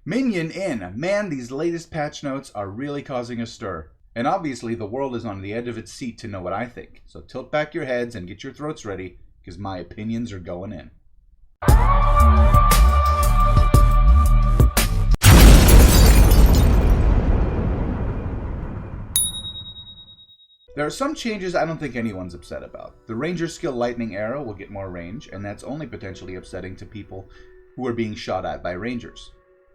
Minion in! Man, these latest patch notes are really causing a stir. And obviously the world is on the edge of its seat to know what I think. So tilt back your heads and get your throats ready, because my opinions are going in. There are some changes I don't think anyone's upset about. The Ranger skill Lightning Arrow will get more range, and that's only potentially upsetting to people who are being shot at by Rangers.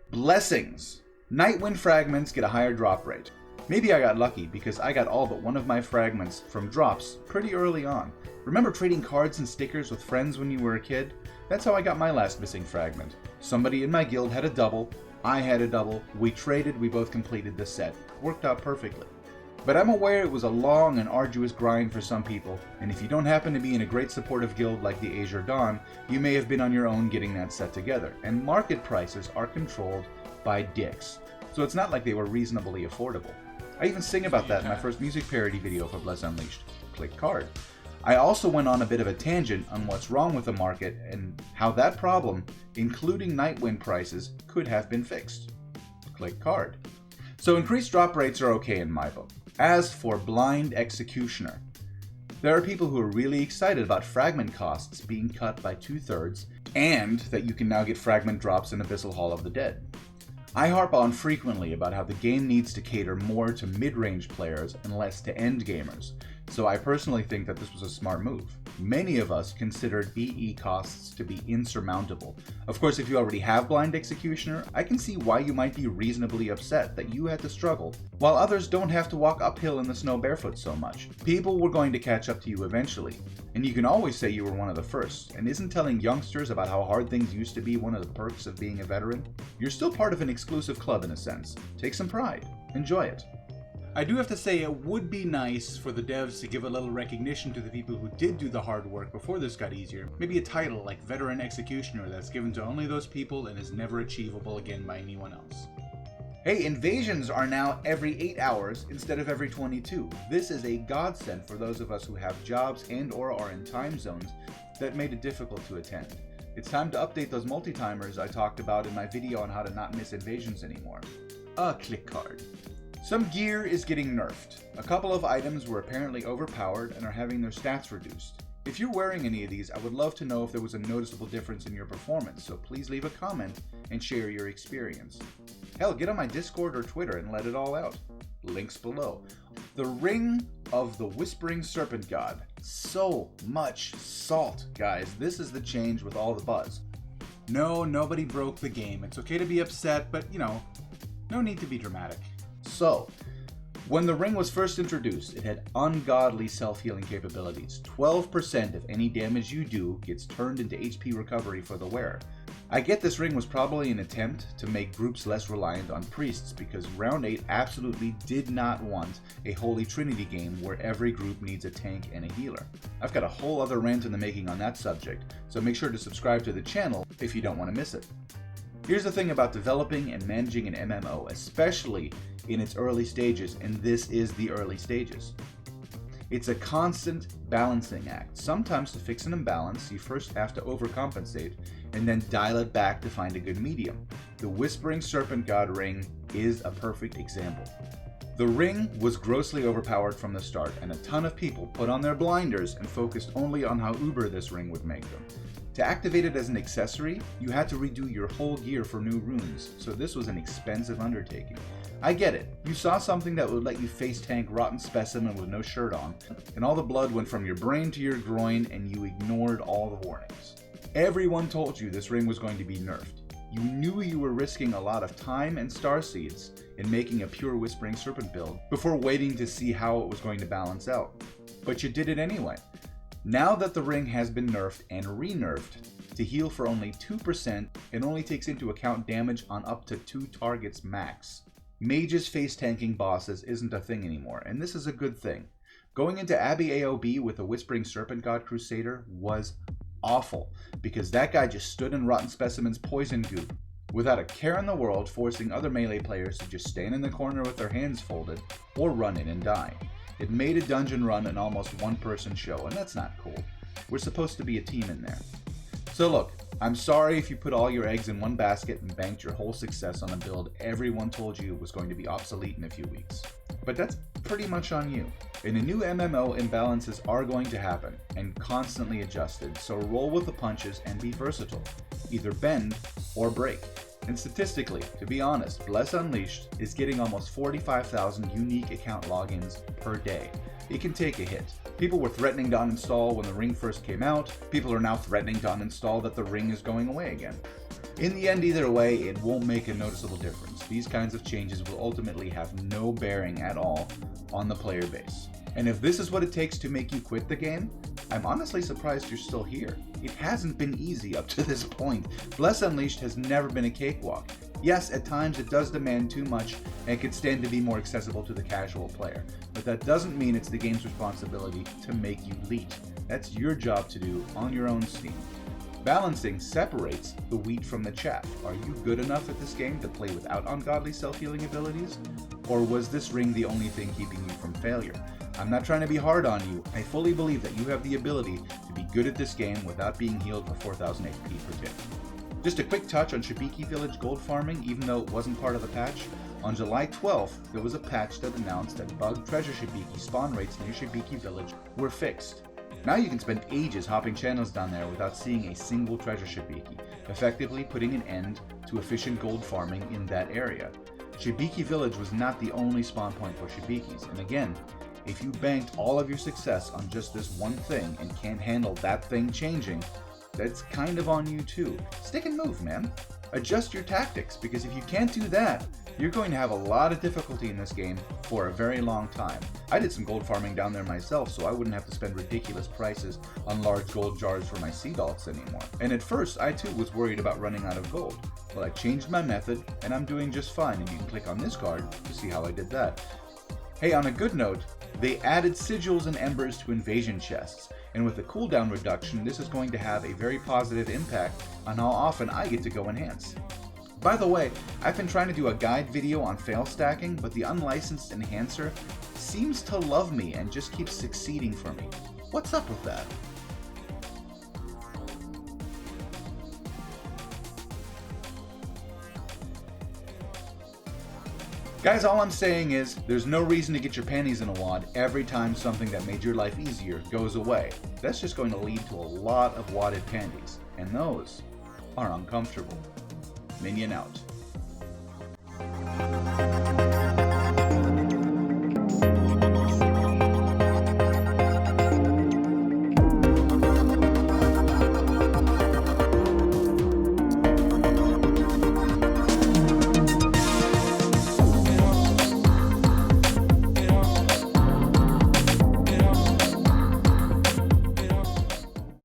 Blessings! Nightwind fragments get a higher drop rate. Maybe I got lucky because I got all but one of my fragments from drops pretty early on. Remember trading cards and stickers with friends when you were a kid? That's how I got my last missing fragment. Somebody in my guild had a double, I had a double, we traded, we both completed the set. Worked out perfectly. But I'm aware it was a long and arduous grind for some people, and if you don't happen to be in a great supportive guild like the Azure Dawn, you may have been on your own getting that set together, and market prices are controlled by dicks, so it's not like they were reasonably affordable. I even sing about that in my first music parody video for Bless Unleashed, Click Card. I also went on a bit of a tangent on what's wrong with the market and how that problem, including Nightwind prices, could have been fixed. Click Card. So increased drop rates are okay in my book. As for Blind Executioner, there are people who are really excited about fragment costs being cut by 2/3 and that you can now get fragment drops in Abyssal Hall of the Dead. I harp on frequently about how the game needs to cater more to mid-range players and less to end gamers, so I personally think that this was a smart move. Many of us considered BE costs to be insurmountable. Of course, if you already have Blind Executioner, I can see why you might be reasonably upset that you had to struggle, while others don't have to walk uphill in the snow barefoot so much. People were going to catch up to you eventually, and you can always say you were one of the first, and isn't telling youngsters about how hard things used to be one of the perks of being a veteran? You're still part of an exclusive club in a sense. Take some pride. Enjoy it. I do have to say it would be nice for the devs to give a little recognition to the people who did do the hard work before this got easier. Maybe a title like Veteran Executioner that's given to only those people and is never achievable again by anyone else. Hey, invasions are now every 8 hours instead of every 22. This is a godsend for those of us who have jobs and or are in time zones that made it difficult to attend. It's time to update those multi-timers I talked about in my video on how to not miss invasions anymore. Click Card. Some gear is getting nerfed. A couple of items were apparently overpowered and are having their stats reduced. If you're wearing any of these, I would love to know if there was a noticeable difference in your performance, so please leave a comment and share your experience. Hell, get on my Discord or Twitter and let it all out. Links below. The Ring of the Whispering Serpent God. So much salt, guys. This is the change with all the buzz. No, nobody broke the game. It's okay to be upset, but no need to be dramatic. So, when the ring was first introduced, it had ungodly self-healing capabilities. 12% of any damage you do gets turned into HP recovery for the wearer. I get this ring was probably an attempt to make groups less reliant on priests because Round 8 absolutely did not want a Holy Trinity game where every group needs a tank and a healer. I've got a whole other rant in the making on that subject, so make sure to subscribe to the channel if you don't want to miss it. Here's the thing about developing and managing an MMO, especially in its early stages, and this is the early stages. It's a constant balancing act. Sometimes to fix an imbalance, you first have to overcompensate and then dial it back to find a good medium. The Whispering Serpent God ring is a perfect example. The ring was grossly overpowered from the start, and a ton of people put on their blinders and focused only on how uber this ring would make them. To activate it as an accessory, you had to redo your whole gear for new runes, so this was an expensive undertaking. I get it. You saw something that would let you face tank Rotten Specimen with no shirt on, and all the blood went from your brain to your groin and you ignored all the warnings. Everyone told you this ring was going to be nerfed. You knew you were risking a lot of time and starseeds in making a pure Whispering Serpent build before waiting to see how it was going to balance out. But you did it anyway. Now that the ring has been nerfed and re-nerfed to heal for only 2%, it only takes into account damage on up to 2 targets max. Mages face tanking bosses isn't a thing anymore, and this is a good thing. Going into Abbey AOB with a Whispering Serpent God Crusader was awful, because that guy just stood in Rotten Specimen's poison goop without a care in the world, forcing other melee players to just stand in the corner with their hands folded or run in and die. It made a dungeon run an almost one-person show, and that's not cool. We're supposed to be a team in there. So look, I'm sorry if you put all your eggs in one basket and banked your whole success on a build everyone told you was going to be obsolete in a few weeks. But that's pretty much on you. In a new MMO, imbalances are going to happen and constantly adjusted, so roll with the punches and be versatile. Either bend or break. And statistically, to be honest, Bless Unleashed is getting almost 45,000 unique account logins per day. It can take a hit. People were threatening to uninstall when the ring first came out. People are now threatening to uninstall that the ring is going away again. In the end, either way, it won't make a noticeable difference. These kinds of changes will ultimately have no bearing at all on the player base. And if this is what it takes to make you quit the game, I'm honestly surprised you're still here. It hasn't been easy up to this point. Bless Unleashed has never been a cakewalk. Yes, at times it does demand too much and can stand to be more accessible to the casual player, but that doesn't mean it's the game's responsibility to make you elite. That's your job to do on your own steam. Balancing separates the wheat from the chaff. Are you good enough at this game to play without ungodly self-healing abilities? Or was this ring the only thing keeping you from failure? I'm not trying to be hard on you. I fully believe that you have the ability to be good at this game without being healed for 4,000 HP per tick. Just a quick touch on Shibiki Village gold farming, even though it wasn't part of the patch. On July 12th, there was a patch that announced that bugged treasure Shibiki spawn rates near Shibiki Village were fixed. Now you can spend ages hopping channels down there without seeing a single treasure Shibiki, effectively putting an end to efficient gold farming in that area. Shibiki Village was not the only spawn point for Shibikis, and again, if you banked all of your success on just this one thing and can't handle that thing changing, that's kind of on you too. Stick and move, man. Adjust your tactics, because if you can't do that, you're going to have a lot of difficulty in this game for a very long time. I did some gold farming down there myself, so I wouldn't have to spend ridiculous prices on large gold jars for my seed alts anymore. And at first, I too was worried about running out of gold. Well, I changed my method, and I'm doing just fine, and you can click on this card to see how I did that. Hey, on a good note, they added sigils and embers to invasion chests, and with the cooldown reduction, this is going to have a very positive impact on how often I get to go enhance. By the way, I've been trying to do a guide video on fail stacking, but the unlicensed enhancer seems to love me and just keeps succeeding for me. What's up with that? Guys, all I'm saying is, there's no reason to get your panties in a wad every time something that made your life easier goes away. That's just going to lead to a lot of wadded panties, and those are uncomfortable. Minion out.